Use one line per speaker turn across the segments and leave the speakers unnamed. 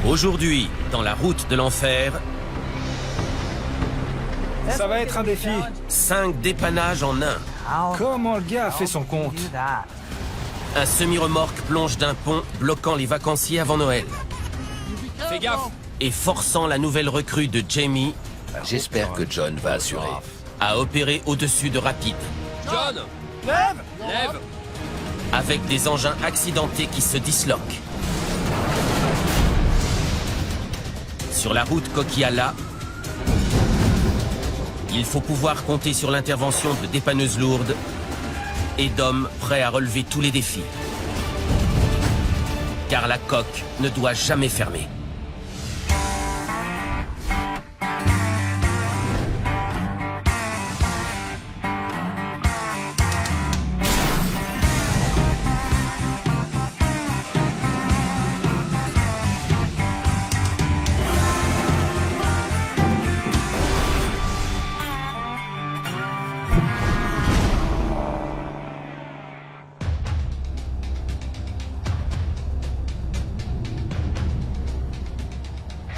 Aujourd'hui, dans la route de l'enfer,
Ça va être un défi.
5 dépannages en un.
Comment le gars a fait son compte?
Un semi-remorque plonge d'un pont, bloquant les vacanciers avant Noël.
Fais gaffe.
Et forçant la nouvelle recrue de Jamie
J'espère que John va assurer.
à opérer au-dessus de Rapide.
John! Lève! Lève!
Avec des engins accidentés qui se disloquent. Sur la route Coquillala, il faut pouvoir compter sur l'intervention de dépanneuses lourdes et d'hommes prêts à relever tous les défis. Car la coque ne doit jamais fermer.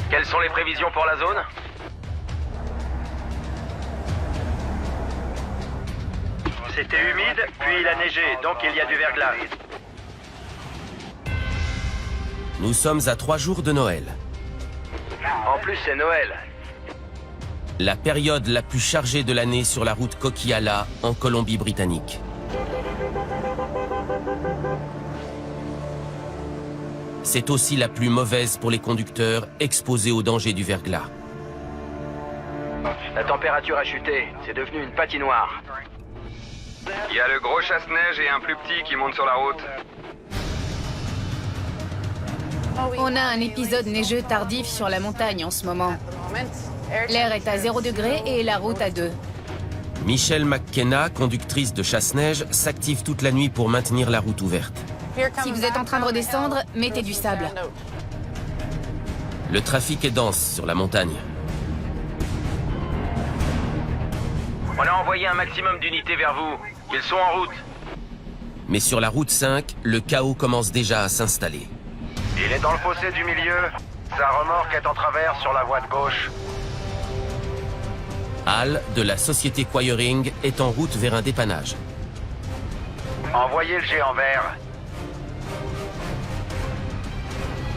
Quelles sont les prévisions pour la zone? C'était humide, puis il a neigé, donc il y a du verglas.
Nous sommes à 3 jours de Noël.
En plus, c'est Noël.
La période la plus chargée de l'année sur la route Coquillala en Colombie-Britannique. C'est aussi la plus mauvaise pour les conducteurs exposés au danger du verglas.
La température a chuté, c'est devenu une patinoire.
Il y a le gros chasse-neige et un plus petit qui monte sur la route.
On a un épisode neigeux tardif sur la montagne en ce moment. L'air est à 0 degré et la route à 2.
Michelle McKenna, conductrice de chasse-neige, s'active toute la nuit pour maintenir la route ouverte.
Si vous êtes en train de redescendre, mettez du sable.
Le trafic est dense sur la montagne.
On a envoyé un maximum d'unités vers vous. Ils sont en route.
Mais sur la route 5, le chaos commence déjà à s'installer.
Il est dans le fossé du milieu. Sa remorque est en travers sur la voie de gauche.
Al, de la société Quiring, est en route vers un dépannage.
Envoyez le géant vert.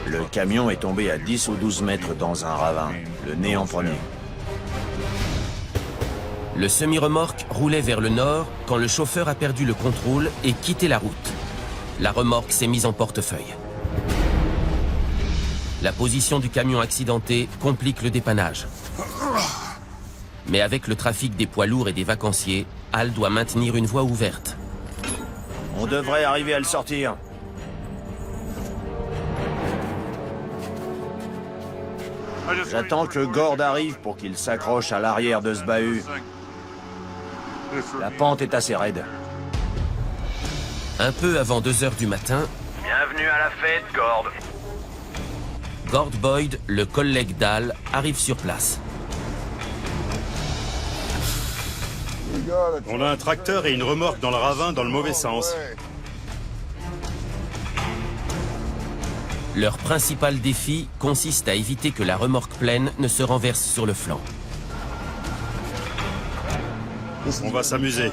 Le camion est tombé à 10 ou 12 mètres dans un ravin, le nez en premier.
Le semi-remorque roulait vers le nord quand le chauffeur a perdu le contrôle et quitté la route. La remorque s'est mise en portefeuille. La position du camion accidenté complique le dépannage. Mais avec le trafic des poids lourds et des vacanciers, Al doit maintenir une voie ouverte.
On devrait arriver à le sortir. J'attends que Gord arrive pour qu'il s'accroche à l'arrière de ce bahut. La pente est assez raide.
Un peu avant 2 heures du matin,
Bienvenue à la fête, Gord.
Gord Boyd, le collègue d'Al, arrive sur place.
On a un tracteur et une remorque dans le ravin dans le mauvais sens.
Leur principal défi consiste à éviter que la remorque pleine ne se renverse sur le flanc.
On va s'amuser.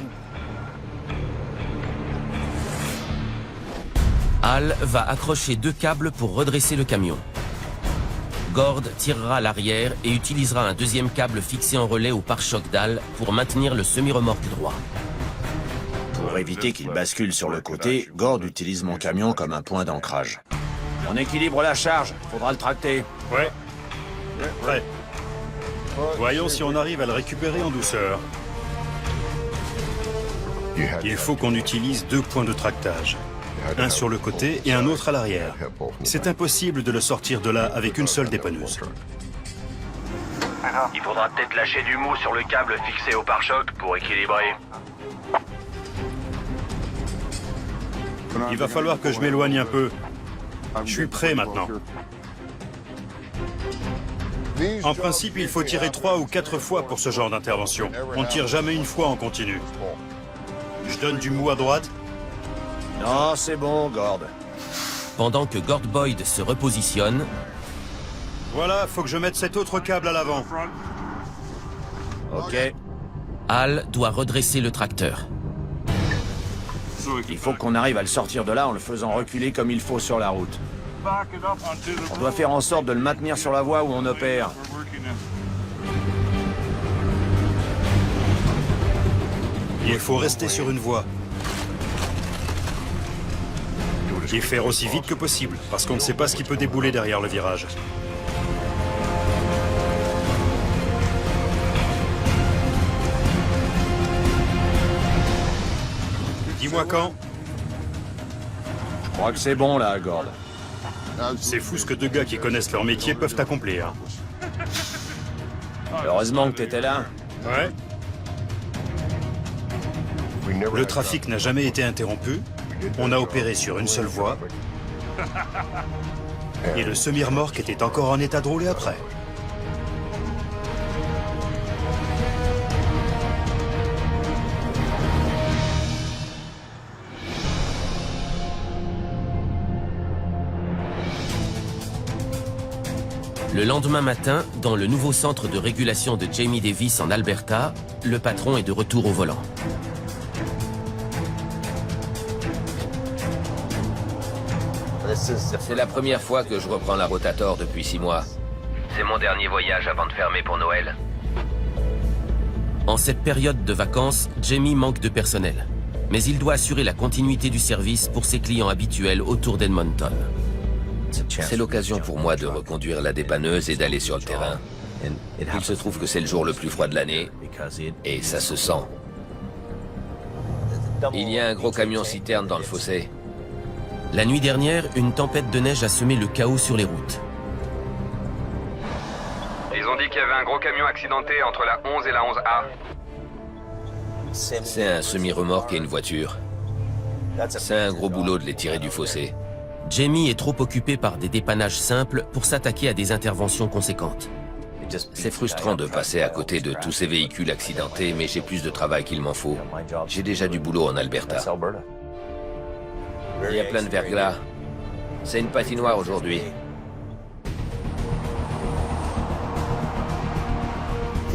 Al va accrocher 2 câbles pour redresser le camion. Gord tirera à l'arrière et utilisera un 2e câble fixé en relais au pare-choc d'Al pour maintenir le semi-remorque droit.
Pour éviter qu'il bascule sur le côté, Gord utilise mon camion comme un point d'ancrage. On équilibre la charge, faudra le tracter.
Ouais. Prêt. Voyons si on arrive à le récupérer en douceur. Il faut qu'on utilise 2 points de tractage. Un sur le côté et un autre à l'arrière. C'est impossible de le sortir de là avec une seule dépanneuse.
Il faudra peut-être lâcher du mou sur le câble fixé au pare-choc pour équilibrer.
Il va falloir que je m'éloigne un peu. Je suis prêt maintenant. En principe, il faut tirer 3 ou 4 fois pour ce genre d'intervention. On ne tire jamais une fois en continu. Je donne du mou à droite.
Non, c'est bon, Gord.
Pendant que Gord Boyd se repositionne,
Voilà, faut que je mette cet autre câble à l'avant.
Ok.
Hal doit redresser le tracteur.
Il faut qu'on arrive à le sortir de là en le faisant reculer comme il faut sur la route. On doit faire en sorte de le maintenir sur la voie où on opère.
Il faut rester sur une voie. Et faire aussi vite que possible, parce qu'on ne sait pas ce qui peut débouler derrière le virage. Dis-moi quand.
Je crois que c'est bon là, Gord.
C'est fou ce que deux gars qui connaissent leur métier peuvent accomplir.
Heureusement que t'étais là.
Ouais. Le trafic n'a jamais été interrompu. On a opéré sur une seule voie. Et le semi-remorque était encore en état de rouler après.
Le lendemain matin, dans le nouveau centre de régulation de Jamie Davis en Alberta, le patron est de retour au volant.
C'est la première fois que je reprends la Rotator depuis 6 mois. C'est mon dernier voyage avant de fermer pour Noël.
En cette période de vacances, Jamie manque de personnel. Mais il doit assurer la continuité du service pour ses clients habituels autour d'Edmonton.
C'est l'occasion pour moi de reconduire la dépanneuse et d'aller sur le terrain. Il se trouve que c'est le jour le plus froid de l'année, et ça se sent. Il y a un gros camion-citerne dans le fossé.
La nuit dernière, une tempête de neige a semé le chaos sur les routes.
Ils ont dit qu'il y avait un gros camion accidenté entre la 11 et la 11A.
C'est un semi-remorque et une voiture. C'est un gros boulot de les tirer du fossé.
Jamie est trop occupé par des dépannages simples pour s'attaquer à des interventions conséquentes.
C'est frustrant de passer à côté de tous ces véhicules accidentés, mais j'ai plus de travail qu'il m'en faut. J'ai déjà du boulot en Alberta. Il y a plein de verglas. C'est une patinoire aujourd'hui.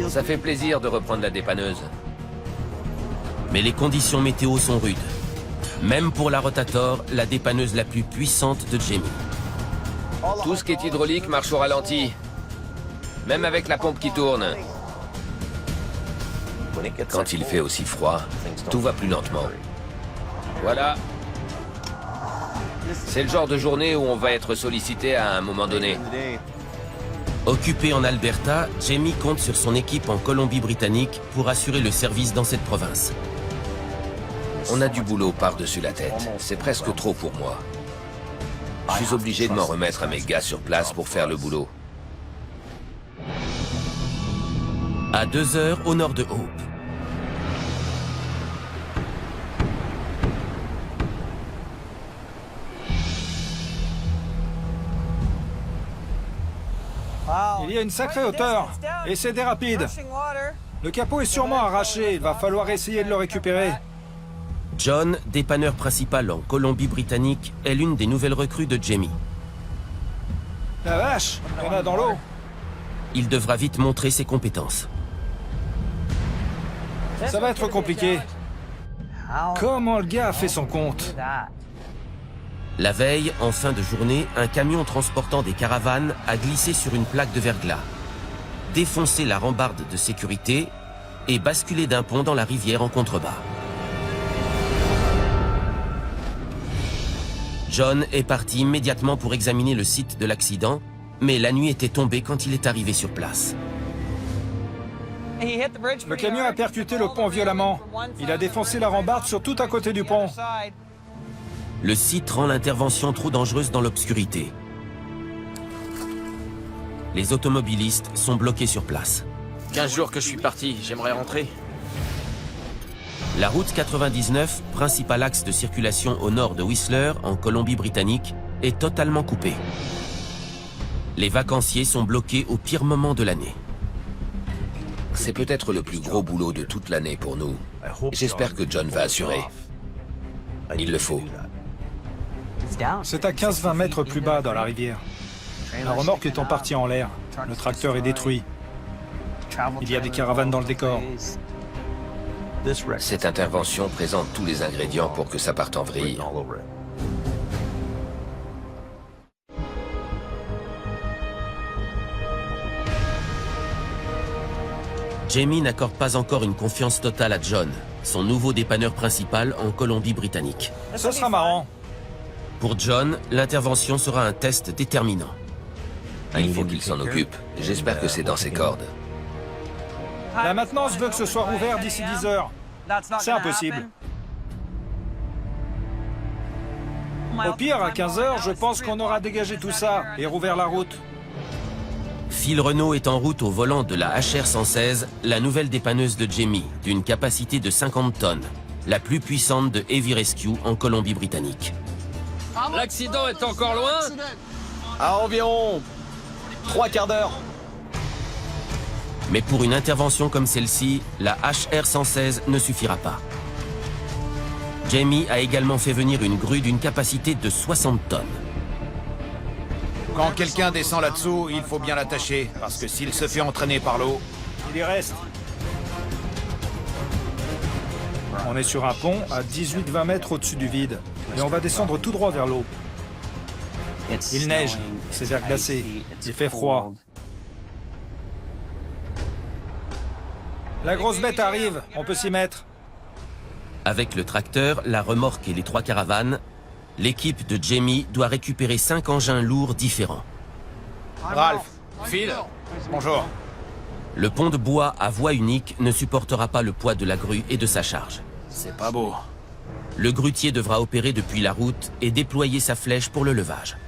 Ça fait plaisir de reprendre la dépanneuse.
Mais les conditions météo sont rudes. Même pour la Rotator, la dépanneuse la plus puissante de Jamie.
Tout ce qui est hydraulique marche au ralenti. Même avec la pompe qui tourne. Quand il fait aussi froid, tout va plus lentement. Voilà. C'est le genre de journée où on va être sollicité à un moment donné.
Occupé en Alberta, Jamie compte sur son équipe en Colombie-Britannique pour assurer le service dans cette province.
On a du boulot par-dessus la tête. C'est presque trop pour moi. Je suis obligé de m'en remettre à mes gars sur place pour faire le boulot.
À 2 heures au nord de Hope.
Il y a une sacrée hauteur, et c'est des rapides. Le capot est sûrement arraché, il va falloir essayer de le récupérer.
John, dépanneur principal en Colombie-Britannique, est l'une des nouvelles recrues de Jamie.
La vache, il y en a dans l'eau.
Il devra vite montrer ses compétences.
Ça va être compliqué. Comment le gars a fait son compte?
La veille, en fin de journée, un camion transportant des caravanes a glissé sur une plaque de verglas, défoncé la rambarde de sécurité et basculé d'un pont dans la rivière en contrebas. John est parti immédiatement pour examiner le site de l'accident, mais la nuit était tombée quand il est arrivé sur place.
Le camion a percuté le pont violemment. Il a défoncé la rambarde sur tout un côté du pont.
Le site rend l'intervention trop dangereuse dans l'obscurité. Les automobilistes sont bloqués sur place.
15 jours que je suis parti, j'aimerais rentrer.
La route 99, principal axe de circulation au nord de Whistler, en Colombie-Britannique, est totalement coupée. Les vacanciers sont bloqués au pire moment de l'année.
C'est peut-être le plus gros boulot de toute l'année pour nous. J'espère que John va assurer. Il le faut.
C'est à 15-20 mètres plus bas dans la rivière. La remorque est en partie en l'air. Le tracteur est détruit. Il y a des caravanes dans le décor.
Cette intervention présente tous les ingrédients pour que ça parte en vrille.
Jamie n'accorde pas encore une confiance totale à John, son nouveau dépanneur principal en Colombie-Britannique.
Ce sera marrant.
Pour John, l'intervention sera un test déterminant.
Il faut qu'il s'en occupe. J'espère que c'est dans ses cordes.
La maintenance veut que ce soit rouvert d'ici 10 heures. C'est impossible. Au pire, à 15 heures, je pense qu'on aura dégagé tout ça et rouvert la route.
Phil Renault est en route au volant de la HR-116, la nouvelle dépanneuse de Jamie, d'une capacité de 50 tonnes, la plus puissante de Heavy Rescue en Colombie-Britannique.
L'accident est encore loin?
À environ 3 quarts d'heure.
Mais pour une intervention comme celle-ci, la HR-116 ne suffira pas. Jamie a également fait venir une grue d'une capacité de 60 tonnes.
Quand quelqu'un descend là-dessous, il faut bien l'attacher, parce que s'il se fait entraîner par l'eau...
Il y reste. On est sur un pont à 18-20 mètres au-dessus du vide. Et on va descendre tout droit vers l'eau. Il neige, c'est verglacé, il fait froid. La grosse bête arrive, on peut s'y mettre.
Avec le tracteur, la remorque et les 3 caravanes, l'équipe de Jamie doit récupérer 5 engins lourds différents.
Ralph, Phil, bonjour.
Le pont de bois à voie unique ne supportera pas le poids de la grue et de sa charge.
C'est pas beau.
Le grutier devra opérer depuis la route et déployer sa flèche pour le levage.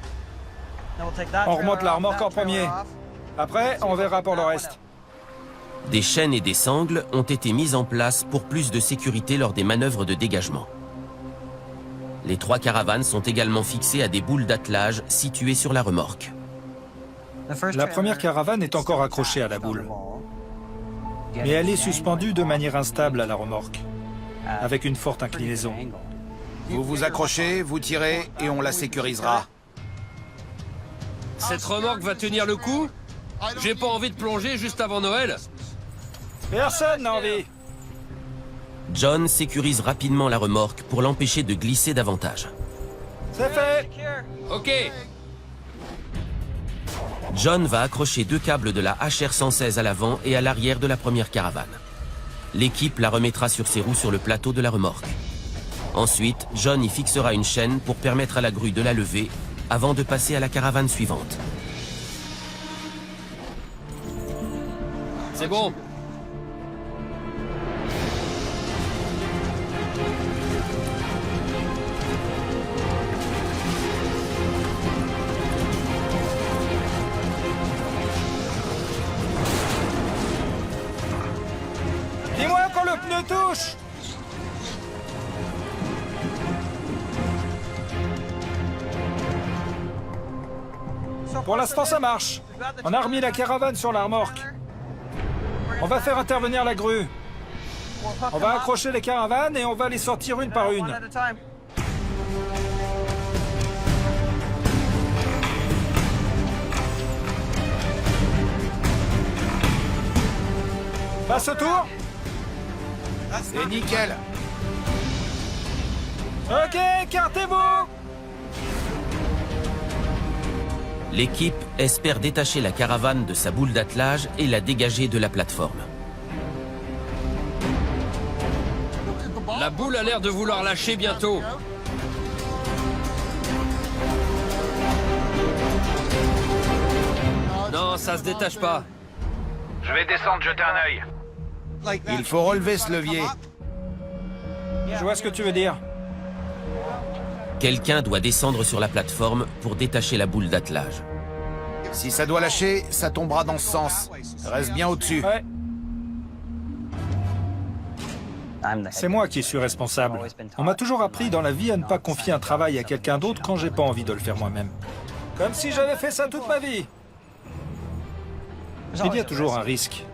On remonte la remorque en premier. Après, on verra pour le reste.
Des chaînes et des sangles ont été mises en place pour plus de sécurité lors des manœuvres de dégagement. Les 3 caravanes sont également fixées à des boules d'attelage situées sur la remorque.
La première caravane est encore accrochée à la boule. Mais elle est suspendue de manière instable à la remorque, avec une forte inclinaison.
Vous vous accrochez, vous tirez, et on la sécurisera.
Cette remorque va tenir le coup? J'ai pas envie de plonger juste avant Noël.
Personne n'a envie.
John sécurise rapidement la remorque pour l'empêcher de glisser davantage.
C'est fait.
Ok.
John va accrocher 2 câbles de la HR-116 à l'avant et à l'arrière de la première caravane. L'équipe la remettra sur ses roues sur le plateau de la remorque. Ensuite, John y fixera une chaîne pour permettre à la grue de la lever avant de passer à la caravane suivante.
C'est bon.
Dis-moi quand le pneu touche. Pour l'instant, ça marche. On a remis la caravane sur la remorque. On va faire intervenir la grue. On va accrocher les caravanes et on va les sortir une par une. Passe au tour.
C'est nickel.
Ok, écartez-vous.
L'équipe espère détacher la caravane de sa boule d'attelage et la dégager de la plateforme.
La boule a l'air de vouloir lâcher bientôt. Non, ça se détache pas.
Je vais descendre jeter un œil.
Il faut relever ce levier.
Je vois ce que tu veux dire.
Quelqu'un doit descendre sur la plateforme pour détacher la boule d'attelage.
Si ça doit lâcher, ça tombera dans ce sens. Reste bien au-dessus.
Ouais. C'est moi qui suis responsable. On m'a toujours appris dans la vie à ne pas confier un travail à quelqu'un d'autre quand j'ai pas envie de le faire moi-même. Comme si j'avais fait ça toute ma vie. Il y a toujours un risque.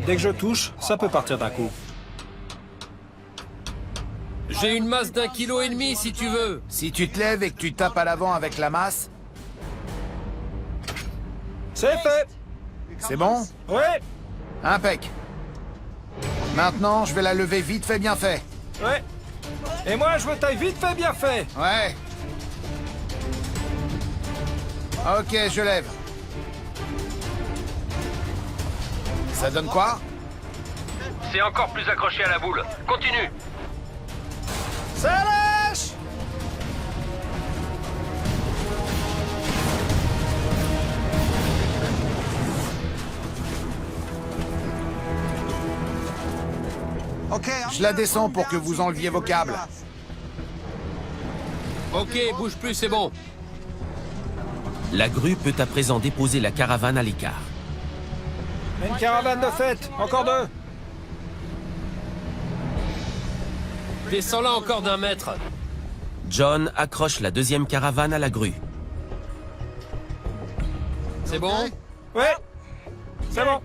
Dès que je touche, ça peut partir d'un coup.
J'ai une masse d'1,5 kg si tu veux.
Si tu te lèves et que tu tapes à l'avant avec la masse,
C'est fait.
c'est bon?
Oui.
Impec. Maintenant, je vais la lever vite fait, bien fait.
Ouais. Et moi, je veux taille vite fait, bien fait.
Ouais. Ok, je lève. Ça donne quoi?
C'est encore plus accroché à la boule. Continue.
Ça lâche.
Je la descends pour que vous enleviez vos câbles.
Ok, bouge plus, c'est bon.
La grue peut à présent déposer la caravane à l'écart.
Une caravane de fête. Encore 2.
Descends-la encore d'1 mètre.
John accroche la deuxième caravane à la grue.
C'est bon?
Ouais. C'est bon.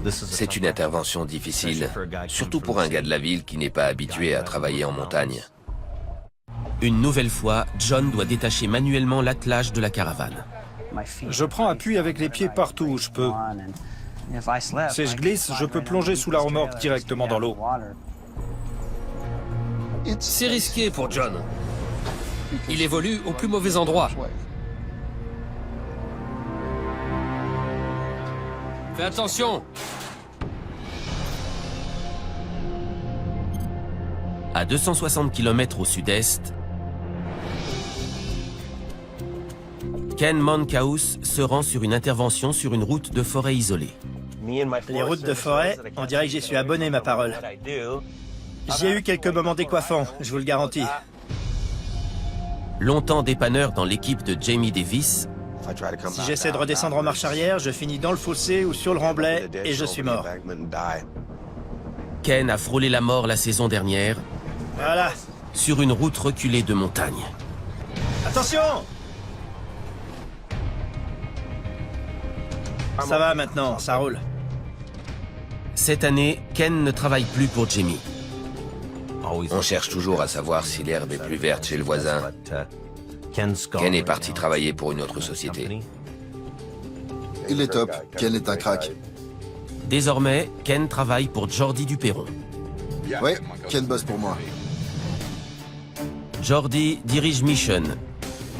C'est une intervention difficile, surtout pour un gars de la ville qui n'est pas habitué à travailler en montagne.
Une nouvelle fois, John doit détacher manuellement l'attelage de la caravane.
Je prends appui avec les pieds partout où je peux. Si je glisse, je peux plonger sous la remorque directement dans l'eau.
C'est risqué pour John. Il évolue au plus mauvais endroit. Fais attention.
À 260 km au sud-est, Ken Monkhouse se rend sur une intervention sur une route de forêt isolée.
Les routes de forêt, on dirait que j'y suis abonné, ma parole. J'y ai eu quelques moments décoiffants, je vous le garantis.
Longtemps dépanneur dans l'équipe de Jamie Davis,
Si j'essaie de redescendre en marche arrière, je finis dans le fossé ou sur le remblai et je suis mort.
Ken a frôlé la mort la saison dernière
Voilà.
sur une route reculée de montagne.
Attention! Ça va maintenant, ça roule.
Cette année, Ken ne travaille plus pour Jamie.
On cherche toujours à savoir si l'herbe est plus verte chez le voisin. Ken est parti travailler pour une autre société.
Il est top. Ken est un crack.
Désormais, Ken travaille pour Jordi Duperron.
Ouais, Ken bosse pour moi.
Jordi dirige Mission,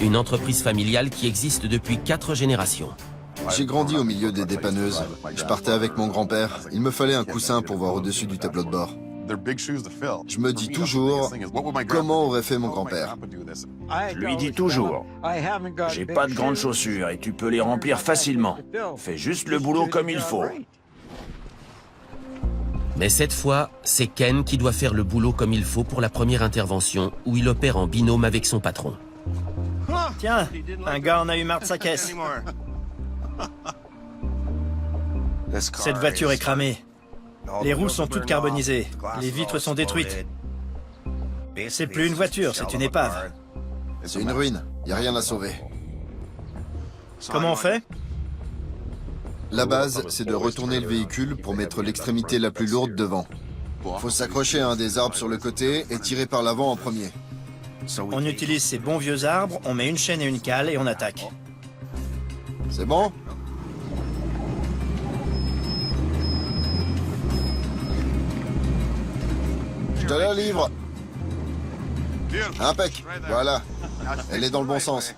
une entreprise familiale qui existe depuis 4 générations.
J'ai grandi au milieu des dépanneuses. Je partais avec mon grand-père. Il me fallait un coussin pour voir au-dessus du tableau de bord. Je me dis toujours, comment aurait fait mon grand-père?
Je lui dis toujours, j'ai pas de grandes chaussures et tu peux les remplir facilement. Fais juste le boulot comme il faut.
Mais cette fois, c'est Ken qui doit faire le boulot comme il faut pour la première intervention, où il opère en binôme avec son patron.
Tiens, un gars en a eu marre de sa caisse. Cette voiture est cramée. Les roues sont toutes carbonisées. Les vitres sont détruites. C'est plus une voiture, c'est une épave.
C'est une ruine. Y a rien à sauver.
Comment on fait?
La base, c'est de retourner le véhicule pour mettre l'extrémité la plus lourde devant. Faut s'accrocher à un des arbres sur le côté et tirer par l'avant en premier.
On utilise ces bons vieux arbres, on met une chaîne et une cale et on attaque.
C'est bon? Je te la livre. Impec. Voilà. Elle est dans le bon sens.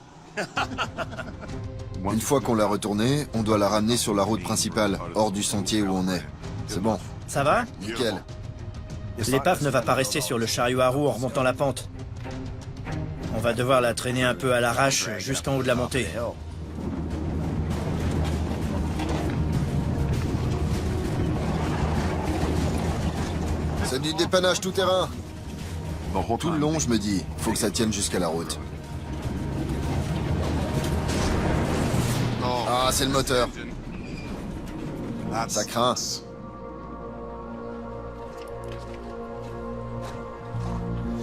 Une fois qu'on l'a retournée, on doit la ramener sur la route principale, hors du sentier où on est. C'est bon.
Ça va?
Nickel.
L'épave ne va pas rester sur le chariot à roues en remontant la pente. On va devoir la traîner un peu à l'arrache jusqu'en haut de la montée.
C'est du dépannage tout terrain. Tout le long, je me dis, faut que ça tienne jusqu'à la route. Ah, c'est le moteur. Ça craint.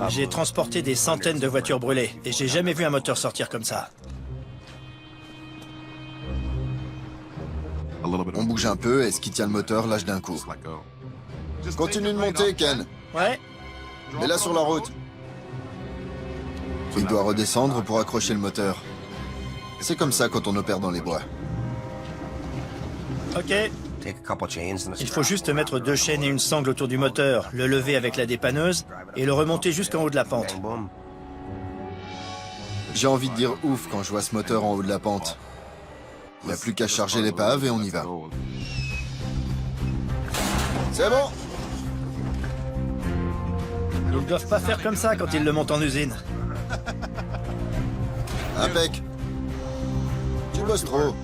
J'ai transporté des centaines de voitures brûlées et j'ai jamais vu un moteur sortir comme ça.
On bouge un peu et ce qui tient le moteur lâche d'un coup. Continue de monter, Ken.
Ouais.
Mets-la sur la route. Il doit redescendre pour accrocher le moteur. C'est comme ça quand on opère dans les bois.
Ok. Il faut juste mettre 2 chaînes et une sangle autour du moteur, le lever avec la dépanneuse et le remonter jusqu'en haut de la pente.
J'ai envie de dire ouf quand je vois ce moteur en haut de la pente. Il n'y a plus qu'à charger l'épave et on y va. C'est bon!
Ils doivent pas faire comme ça quand ils le montent en usine.
Impec. Tu bosses trop.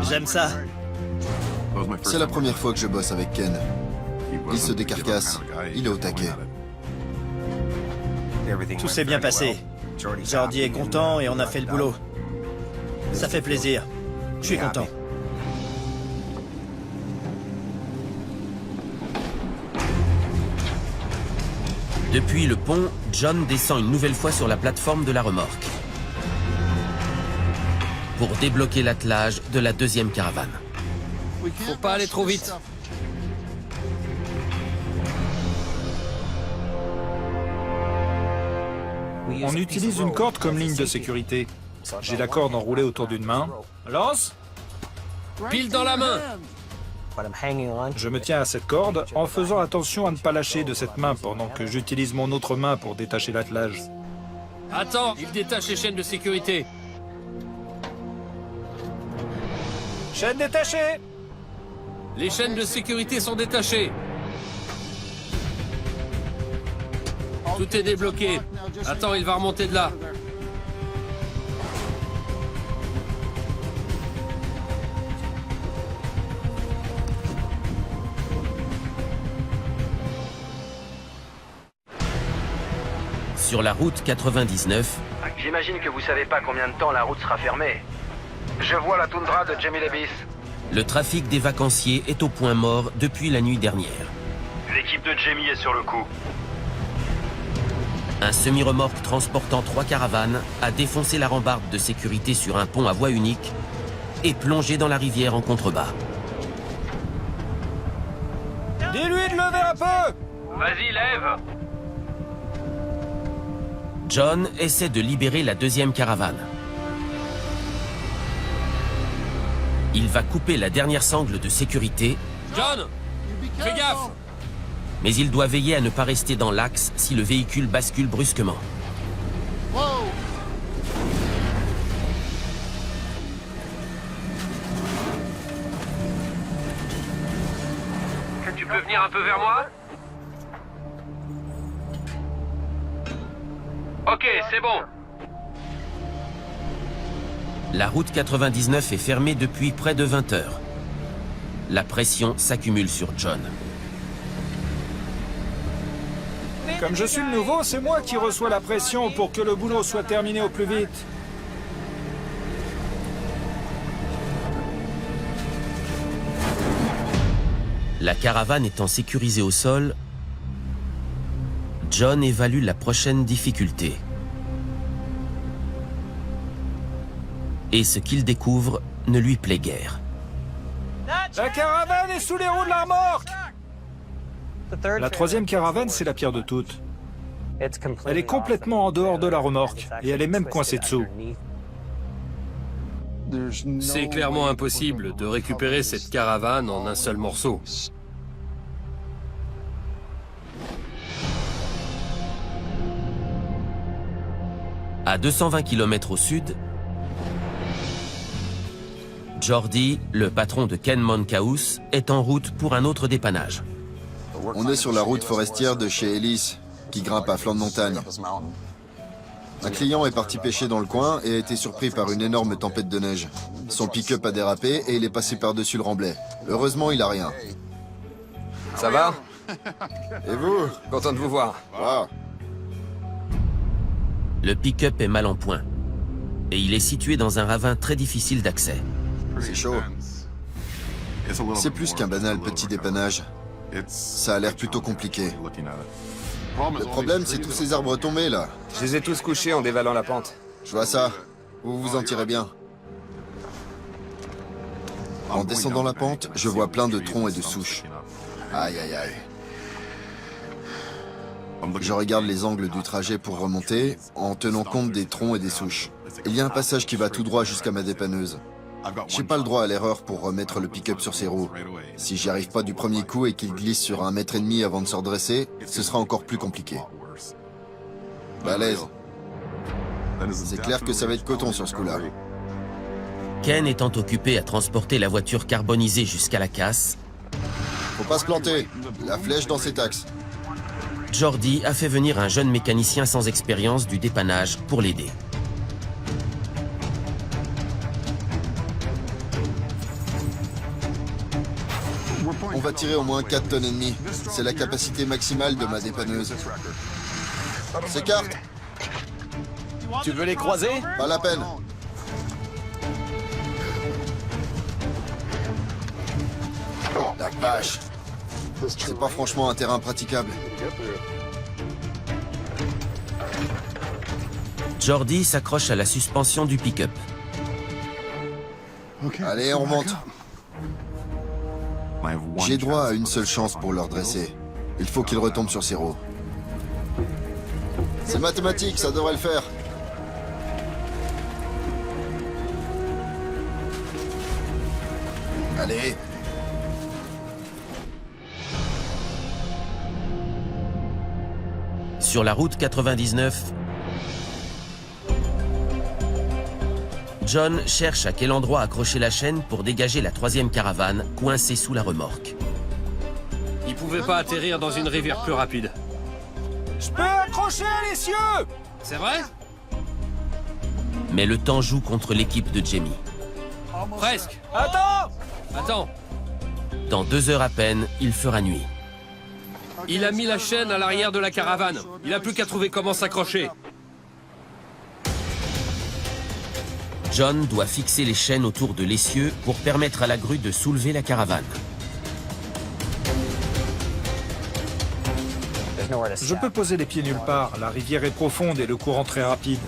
J'aime ça.
C'est la première fois que je bosse avec Ken. Il se décarcasse. Il est au taquet.
Tout s'est bien passé. Jordi est content et on a fait le boulot. Ça fait plaisir. Je suis content.
Depuis le pont, John descend une nouvelle fois sur la plateforme de la remorque pour débloquer l'attelage de la deuxième caravane.
Faut pas aller trop vite.
On utilise une corde comme ligne de sécurité. J'ai la corde enroulée autour d'une main. Lance.
Pile dans la main.
Je me tiens à cette corde en faisant attention à ne pas lâcher de cette main pendant que j'utilise mon autre main pour détacher l'attelage.
Attends, il détache les chaînes de sécurité.
Chaîne détachée!
Les chaînes de sécurité sont détachées. Tout est débloqué. Attends, il va remonter de là.
Sur la route 99,
J'imagine que vous savez pas combien de temps la route sera fermée. Je vois la toundra de Jamie Levis.
le trafic des vacanciers est au point mort depuis la nuit dernière.
L'équipe de Jamie est sur le coup.
Un semi-remorque transportant 3 caravanes a défoncé la rambarde de sécurité sur un pont à voie unique et plongé dans la rivière en contrebas.
Dis-lui de lever un peu!
Vas-y, lève!
John essaie de libérer la deuxième caravane. Il va couper la dernière sangle de sécurité.
John! Fais gaffe!
Mais il doit veiller à ne pas rester dans l'axe si le véhicule bascule brusquement.
Tu peux venir un peu vers moi? Ok, c'est bon.
La route 99 est fermée depuis près de 20 heures. La pression s'accumule sur John.
Comme je suis le nouveau, c'est moi qui reçois la pression pour que le boulot soit terminé au plus vite.
La caravane étant sécurisée au sol, John évalue la prochaine difficulté. Et ce qu'il découvre ne lui plaît guère.
La caravane est sous les roues de la remorque! La troisième caravane, c'est la pire de toutes. Elle est complètement en dehors de la remorque, et elle est même coincée dessous.
C'est clairement impossible de récupérer cette caravane en un seul morceau.
À 220 km au sud, Jordi, le patron de Ken Monkhouse, est en route pour un autre dépannage.
On est sur la route forestière de chez Ellis, qui grimpe à flanc de montagne. Un client est parti pêcher dans le coin et a été surpris par une énorme tempête de neige. Son pick-up a dérapé et il est passé par-dessus le remblai. Heureusement, il a rien.
Ça va?
Et vous?
Content de vous voir.
Wow.
Le pick-up est mal en point, et il est situé dans un ravin très difficile d'accès.
C'est chaud. C'est plus qu'un banal petit dépannage. Ça a l'air plutôt compliqué. Le problème, c'est tous ces arbres tombés, là.
Je les ai tous couchés en dévalant la pente.
Je vois ça. Vous vous en tirez bien. En descendant la pente, je vois plein de troncs et de souches. Aïe aïe aïe. Je regarde les angles du trajet pour remonter, en tenant compte des troncs et des souches. Il y a un passage qui va tout droit jusqu'à ma dépanneuse. J'ai pas le droit à l'erreur pour remettre le pick-up sur ses roues. Si j'y arrive pas du premier coup et qu'il glisse sur 1,5 m avant de se redresser, ce sera encore plus compliqué. Balèze. C'est clair que ça va être coton sur ce coup-là.
Ken étant occupé à transporter la voiture carbonisée jusqu'à la casse,
Faut pas se planter. La flèche dans cet axe.
Jordi a fait venir un jeune mécanicien sans expérience du dépannage pour l'aider.
On va tirer au moins 4,5 tonnes. C'est la capacité maximale de ma dépanneuse. S'écarte.
Tu veux les croiser?
Pas la peine. La vache. C'est pas franchement un terrain praticable.
Jordi s'accroche à la suspension du pick-up.
Allez, on remonte. J'ai droit à une seule chance pour le redresser. Il faut qu'il retombe sur ses roues. C'est mathématique, ça devrait le faire. Allez.
Sur la route 99, John cherche à quel endroit accrocher la chaîne pour dégager la troisième caravane coincée sous la remorque.
Il pouvait pas atterrir dans une rivière plus rapide.
Je peux accrocher à l'essieu!
C'est vrai?
Mais le temps joue contre l'équipe de Jamie.
Presque. Attends.
Dans 2 heures à peine, il fera nuit.
Il a mis la chaîne à l'arrière de la caravane. Il a plus qu'à trouver comment s'accrocher.
John doit fixer les chaînes autour de l'essieu pour permettre à la grue de soulever la caravane.
Je peux poser les pieds nulle part. La rivière est profonde et le courant très rapide.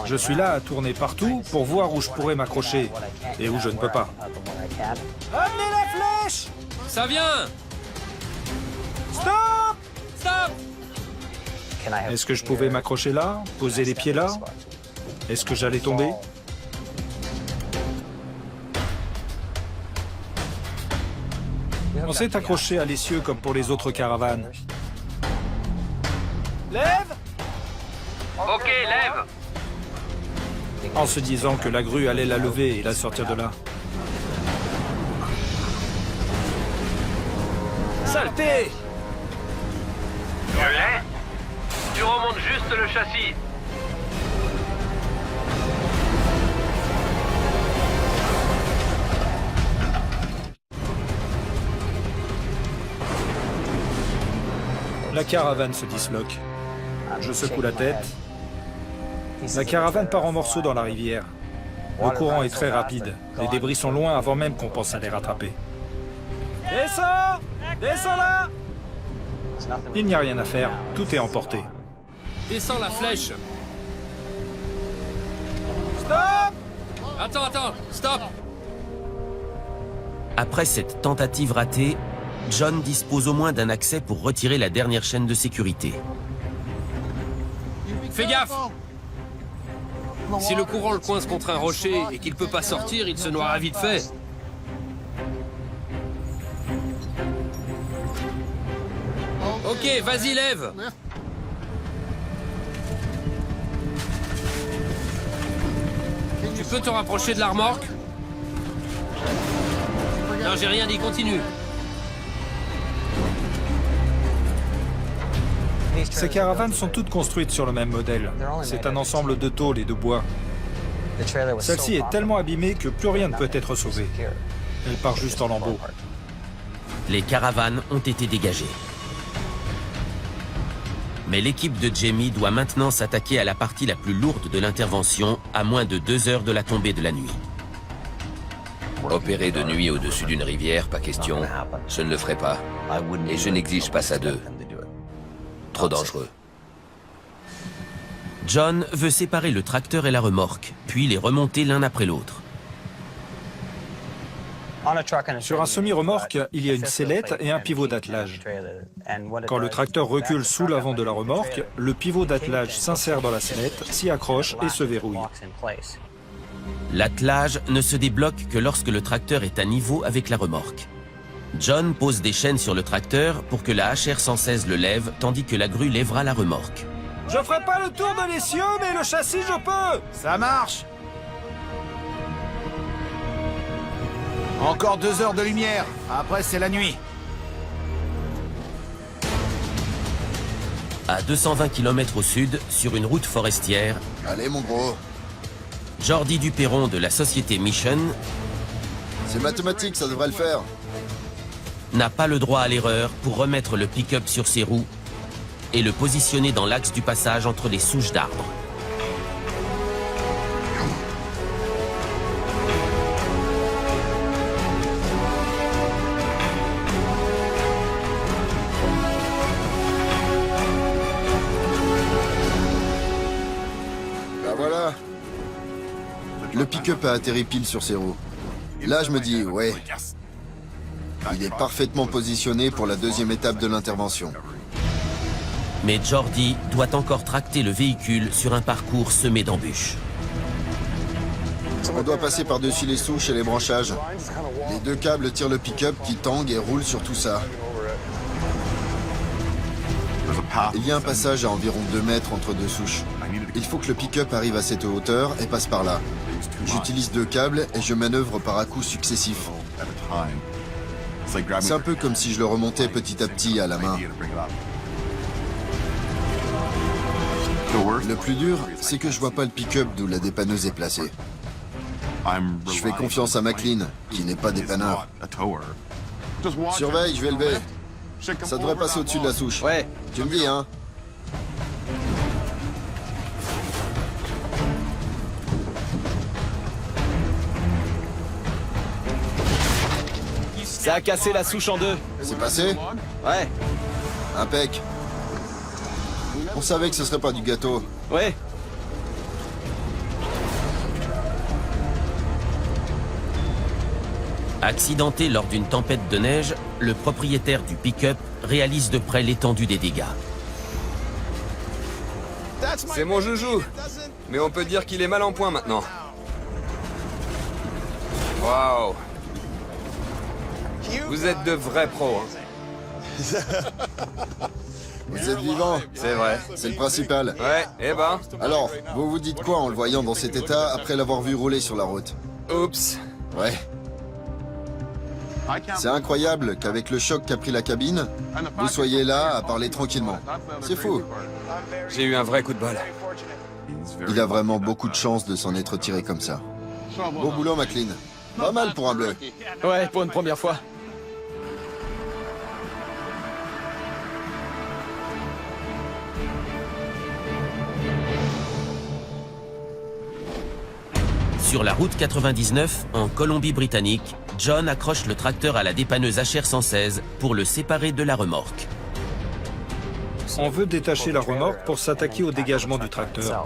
Je suis là à tourner partout pour voir où je pourrais m'accrocher et où je ne peux pas. Amenez la flèche!
Ça vient!
Stop!
Stop!
Est-ce que je pouvais m'accrocher là? Poser les pieds là? Est-ce que j'allais tomber? On s'est accroché à l'essieu comme pour les autres caravanes. Lève!
Ok, lève.
En se disant que la grue allait la lever et la sortir de là. Saleté!
Tu l'es? Tu remontes juste le châssis.
La caravane se disloque. Je secoue la tête. La caravane part en morceaux dans la rivière. Le courant est très rapide. Les débris sont loin avant même qu'on pense à les rattraper. Descends! Descends là! Il n'y a rien à faire. Tout est emporté.
Descends la flèche.
Stop!
Attends, stop!
Après cette tentative ratée, John dispose au moins d'un accès pour retirer la dernière chaîne de sécurité.
Fais gaffe! Si le courant le coince contre un rocher et qu'il peut pas sortir, il se noiera vite fait. Ok, vas-y, lève! Tu peux te rapprocher de la remorque? Non, j'ai rien dit, continue.
Ces caravanes sont toutes construites sur le même modèle. C'est un ensemble de tôles et de bois. Celle-ci est tellement abîmée que plus rien ne peut être sauvé. Elle part juste en lambeaux.
Les caravanes ont été dégagées. Mais l'équipe de Jamie doit maintenant s'attaquer à la partie la plus lourde de l'intervention, à moins de 2 heures de la tombée de la nuit.
Opérer de nuit au-dessus d'une rivière, pas question. Je ne le ferai pas. Et je n'exige pas ça d'eux. Trop dangereux.
John veut séparer le tracteur et la remorque, puis les remonter l'un après l'autre.
Sur un semi-remorque, il y a une sellette et un pivot d'attelage. Quand le tracteur recule sous l'avant de la remorque, le pivot d'attelage s'insère dans la sellette, s'y accroche et se verrouille.
L'attelage ne se débloque que lorsque le tracteur est à niveau avec la remorque. John pose des chaînes sur le tracteur pour que la HR-116 le lève, tandis que la grue lèvera la remorque.
Je ferai pas le tour de l'essieu, mais le châssis, je peux!
Ça marche! Encore 2 heures de lumière. Après, c'est la nuit.
À 220 km au sud, sur une route forestière,
Allez, mon gros.
Jordi Duperron de la société Mission
C'est mathématique, ça devrait le faire.
n'a pas le droit à l'erreur pour remettre le pick-up sur ses roues et le positionner dans l'axe du passage entre les souches d'arbres.
Bah voilà. Le pick-up a atterri pile sur ses roues. Là, je me dis, ouais. Il est parfaitement positionné pour la deuxième étape de l'intervention.
Mais Jordi doit encore tracter le véhicule sur un parcours semé d'embûches.
On doit passer par-dessus les souches et les branchages. Les 2 câbles tirent le pick-up qui tangue et roule sur tout ça. Il y a un passage à environ 2 mètres entre 2 souches. Il faut que le pick-up arrive à cette hauteur et passe par là. J'utilise 2 câbles et je manœuvre par à-coups successifs. C'est un peu comme si je le remontais petit à petit à la main. Le plus dur, c'est que je vois pas le pick-up d'où la dépanneuse est placée. Je fais confiance à McLean, qui n'est pas dépanneur. Surveille, je vais lever. Ça devrait passer au-dessus de la souche.
Ouais.
Tu me dis, hein?
Ça a cassé la souche en 2.
C'est passé?
Ouais.
Impec. On savait que ce serait pas du gâteau.
Ouais.
Accidenté lors d'une tempête de neige, le propriétaire du pick-up réalise de près l'étendue des dégâts.
C'est mon joujou. Mais on peut dire qu'il est mal en point maintenant. Waouh. Vous êtes de vrais pros. Hein.
Vous êtes vivant.
C'est vrai.
C'est le principal.
Ouais, eh ben.
Alors, vous vous dites quoi en le voyant dans cet état après l'avoir vu rouler sur la route?
Oups.
Ouais. C'est incroyable qu'avec le choc qu'a pris la cabine, vous soyez là à parler tranquillement. C'est fou.
J'ai eu un vrai coup de bol.
Il a vraiment beaucoup de chance de s'en être tiré comme ça. Beau boulot, McLean. Pas mal pour un bleu.
Ouais, pour une première fois.
Sur la route 99, en Colombie-Britannique, John accroche le tracteur à la dépanneuse HR-116 pour le séparer de la remorque.
On veut détacher la remorque pour s'attaquer au dégagement du tracteur.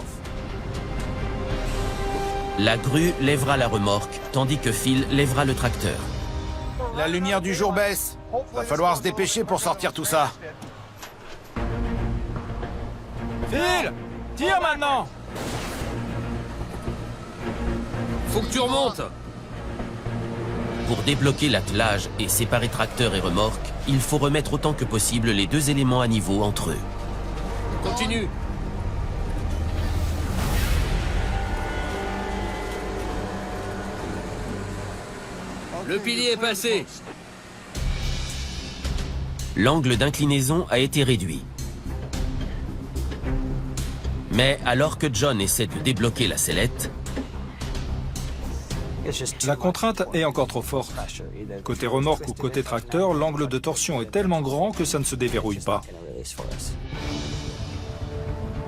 La grue lèvera la remorque, tandis que Phil lèvera le tracteur.
La lumière du jour baisse. Va falloir se dépêcher pour sortir tout ça.
Phil! Tire maintenant!
Faut que tu remontes.
Pour débloquer l'attelage et séparer tracteur et remorque, il faut remettre autant que possible les 2 éléments à niveau entre eux.
Continue. Le pilier est passé.
L'angle d'inclinaison a été réduit. Mais alors que John essaie de débloquer la sellette,
La contrainte est encore trop forte. Côté remorque ou côté tracteur, l'angle de torsion est tellement grand que ça ne se déverrouille pas.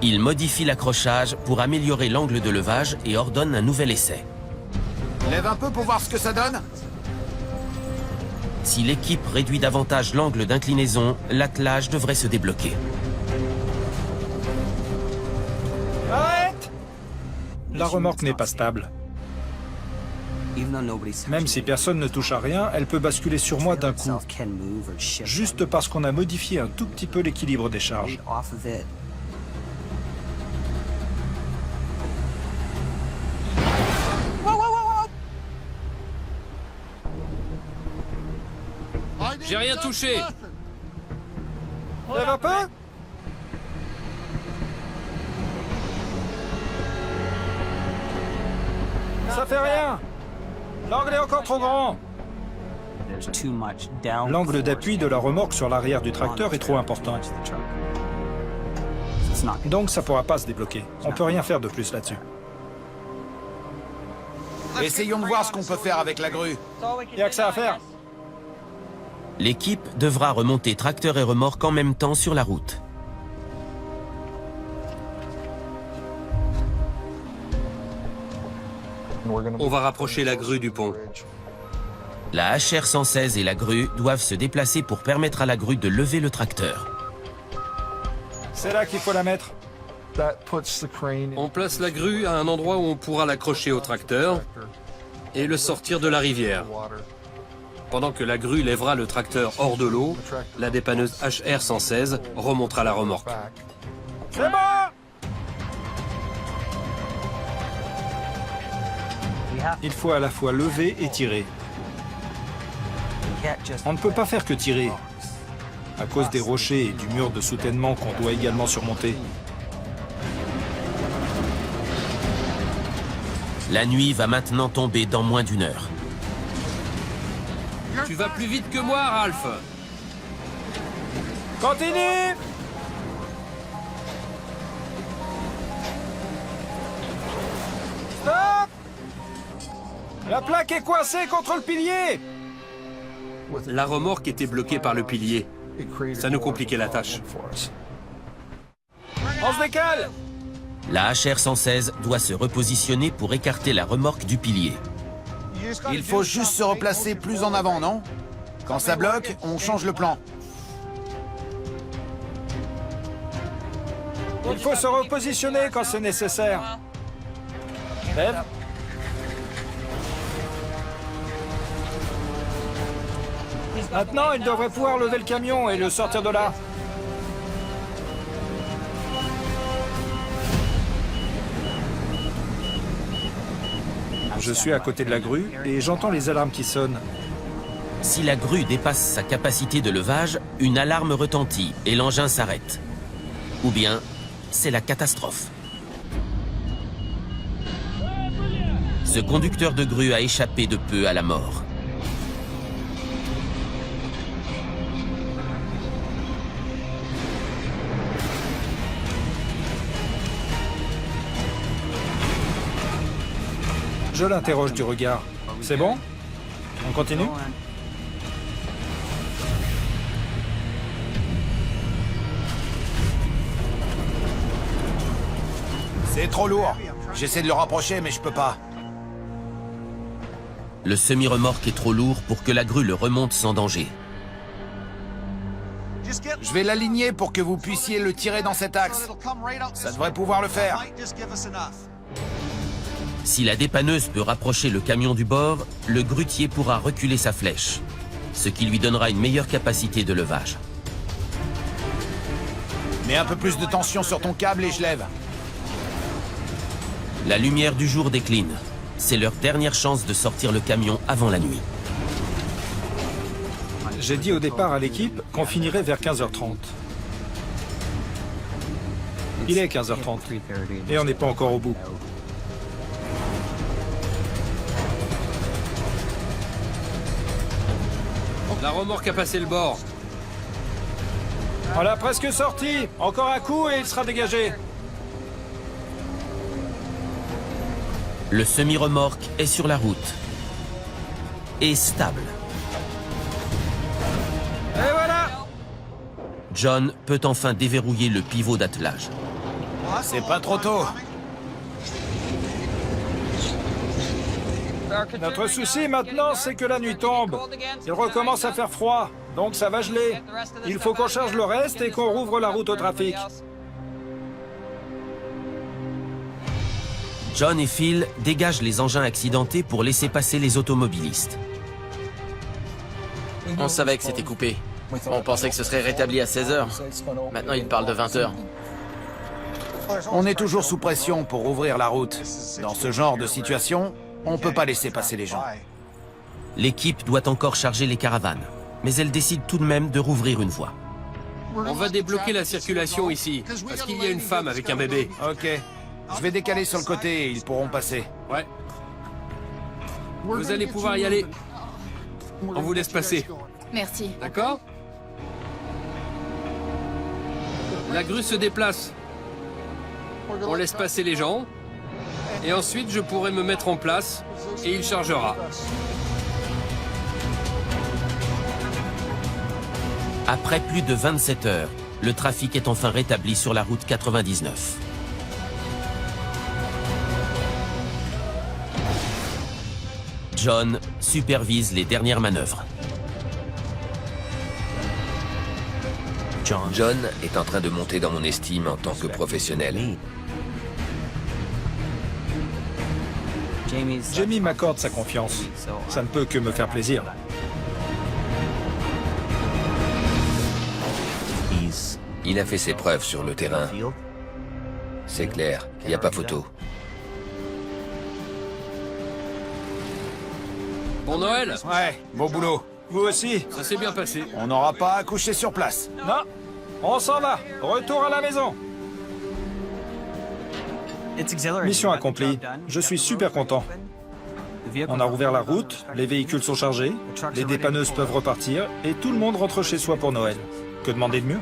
il modifie l'accrochage pour améliorer l'angle de levage et ordonne un nouvel essai.
Lève un peu pour voir ce que ça donne.
Si l'équipe réduit davantage l'angle d'inclinaison, l'attelage devrait se débloquer.
Arrête! La remorque n'est pas stable. Même si personne ne touche à rien, elle peut basculer sur moi d'un coup, juste parce qu'on a modifié un tout petit peu l'équilibre des charges.
J'ai rien touché.
Lève un peu. Ça fait rien. L'angle est encore trop grand. L'angle d'appui de la remorque sur l'arrière du tracteur est trop important. Donc ça pourra pas se débloquer. On peut rien faire de plus là-dessus.
Essayons de voir ce qu'on peut faire avec la grue.
Y a que ça à faire.
L'équipe devra remonter tracteur et remorque en même temps sur la route.
On va rapprocher la grue du pont.
La HR 116 et la grue doivent se déplacer pour permettre à la grue de lever le tracteur.
C'est là qu'il faut la mettre.
On place la grue à un endroit où on pourra l'accrocher au tracteur et le sortir de la rivière. Pendant que la grue lèvera le tracteur hors de l'eau, la dépanneuse HR 116 remontera la remorque.
C'est bon! Il faut à la fois lever et tirer. On ne peut pas faire que tirer, à cause des rochers et du mur de soutènement qu'on doit également surmonter.
La nuit va maintenant tomber dans moins d'1 heure.
Tu vas plus vite que moi, Ralph.
Continue! Stop! La plaque est coincée contre le pilier!
La remorque était bloquée par le pilier. Ça nous compliquait la tâche.
On se décale!
La HR 116 doit se repositionner pour écarter la remorque du pilier.
Il faut juste se replacer plus en avant, non? Quand ça bloque, on change le plan.
Il faut se repositionner quand c'est nécessaire. Lève. Maintenant, il devrait pouvoir lever le camion et le sortir de là. Je suis à côté de la grue et j'entends les alarmes qui sonnent.
Si la grue dépasse sa capacité de levage, une alarme retentit et l'engin s'arrête. Ou bien, c'est la catastrophe. Ce conducteur de grue a échappé de peu à la mort.
Je l'interroge du regard. C'est bon? On continue?
C'est trop lourd. J'essaie de le rapprocher, mais je peux pas.
Le semi-remorque est trop lourd pour que la grue le remonte sans danger.
Je vais l'aligner pour que vous puissiez le tirer dans cet axe. Ça devrait pouvoir le faire.
Si la dépanneuse peut rapprocher le camion du bord, le grutier pourra reculer sa flèche, ce qui lui donnera une meilleure capacité de levage.
Mets un peu plus de tension sur ton câble et je lève.
La lumière du jour décline. C'est leur dernière chance de sortir le camion avant la nuit.
J'ai dit au départ à l'équipe qu'on finirait vers 15h30. Il est 15h30 et on n'est pas encore au bout.
La remorque a passé le bord.
On l'a presque sorti. Encore un coup et il sera dégagé.
Le semi-remorque est sur la route. Et stable.
Et voilà!
John peut enfin déverrouiller le pivot d'attelage.
C'est pas trop tôt.
Notre souci maintenant, c'est que la nuit tombe. Il recommence à faire froid, donc ça va geler. Il faut qu'on charge le reste et qu'on rouvre la route au trafic.
John et Phil dégagent les engins accidentés pour laisser passer les automobilistes.
On savait que c'était coupé. On pensait que ce serait rétabli à 16h. Maintenant, il parle de 20h.
On est toujours sous pression pour ouvrir la route. Dans ce genre de situation, on peut pas laisser passer les gens.
L'équipe doit encore charger les caravanes, mais elle décide tout de même de rouvrir une voie.
On va débloquer la circulation ici, parce qu'il y a une femme avec un bébé.
Ok. Je vais décaler sur le côté et ils pourront passer.
Ouais. Vous allez pouvoir y aller. On vous laisse passer.
Merci.
D'accord? La grue se déplace. On laisse passer les gens. Et ensuite, je pourrai me mettre en place et il chargera.
Après plus de 27 heures, le trafic est enfin rétabli sur la route 99. John supervise les dernières manœuvres.
John est en train de monter dans mon estime en tant que professionnel.
Jamie m'accorde sa confiance. Ça ne peut que me faire plaisir.
Il a fait ses preuves sur le terrain. C'est clair, il n'y a pas photo.
Bon Noël!
Ouais, beau boulot.
Vous aussi?
Ça s'est bien passé.
On n'aura pas à coucher sur place.
Non, on s'en va. Retour à la maison. Mission accomplie. Je suis super content. On a rouvert la route, les véhicules sont chargés, les dépanneuses peuvent repartir et tout le monde rentre chez soi pour Noël. Que demander de mieux?